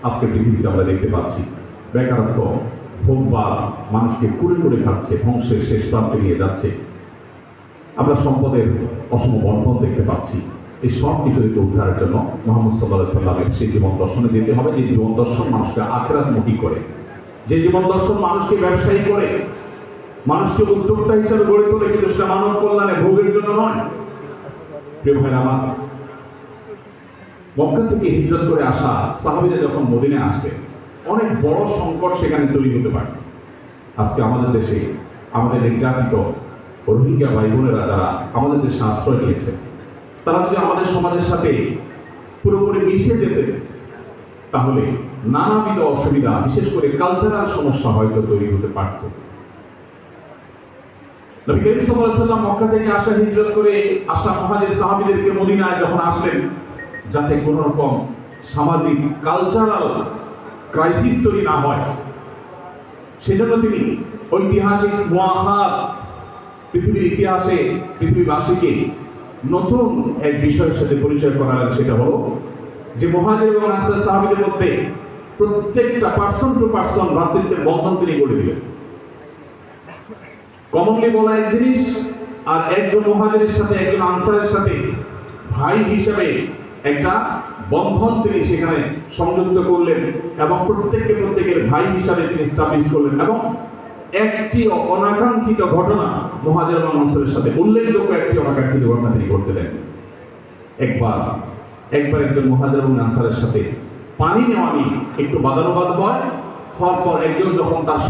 আজকে পৃথিবীতে আমরা দেখতে পাচ্ছি। বেকারত্ব, ভোগবাদ মানুষকে কুড়ে কুড়ে খাচ্ছে, ধ্বংসের শেষ প্রান্তে নিয়ে যাচ্ছে। আমরা সম্পদের অসম বন্টন দেখতে পাচ্ছি। এই সব কিছু থেকে উদ্ধারের জন্য মুহাম্মদ সাল্লাল্লাহু আলাইহি সাল্লামের সেই জীবন দর্শনে যেতে হবে, যে জীবন দর্শন মানুষকে আখিরাতমুখী করে, যে জীবন দর্শন মানুষকে ব্যবসায়ী করে, মানুষকে উদ্যোক্তা হিসেবে গড়ে তোলে, কিন্তু সেটা মানব কল্যাণে, ভোগের জন্য নয়। প্রিয় ভাইরা আমার, মক্কা থেকে হিজরত করে আসা সাহাবীরা যখন মদিনায় আসবে, অনেক বড় সংকট সেখানে তৈরি হতে পারে। আজকে আমাদের দেশে আমাদের নির্যাতিত রোহিঙ্গা ভাই বোনেরা যারা আমাদের দেশে আশ্রয় নিয়েছে, তারা যদি আমাদের সমাজের সাথে পুরোপুরি মিশে যেতে, তাহলে নানাবিধ অসুবিধা, বিশেষ করে কালচারাল সমস্যা হয়তো তৈরি হতে পারত। নবী করিম সাল্লাল্লাহু আলাইহি ওয়াসাল্লাম মক্কা থেকে আসা হিজরত করে আসা মুহাজির সাহাবীদেরকে মদিনায় যখন আসলেন, যাতে কোন রকম সামাজিক কালচারাল ক্রাইসিস তৈরি না হয়, সেজন্য তিনি ঐতিহাসিক মুআহাদ, পৃথিবীর ইতিহাসে পৃথিবীবাসীকে নতুন এক বিষয়ের সাথে পরিচয় করালেন। সেটা হলো যে মুহাজির এবং আনসার সাহাবীদের মধ্যে প্রত্যেকটা পার্সন টু পার্সন ভ্রাতৃত্বের বন্ধন তিনি গড়ে দিলেন। কমনলি বলা এক জিনিস, আর একজন মুহাজিরের সাথে একজন আনসারের সাথে ভাই হিসেবে একটা বন্ধন তিনি সেখানে সংযুক্ত করলেন, এবং প্রত্যেকের ভাই হিসাবে তিনি স্টাবলিশ করলেন। এবং একটি অনাকাঙ্ক্ষিত ঘটনা মুহাজির এবং আনসারের সাথে, উল্লেখযোগ্য একটি অনাকাঙ্ক্ষিত ঘটনা তিনি করতে দেন। একবার একজন মুহাজির এবং আনসারের সাথে পানি নেওয়া নিয়ে একটু বাদানুবাদ হওয়ার পর একজন যখন তার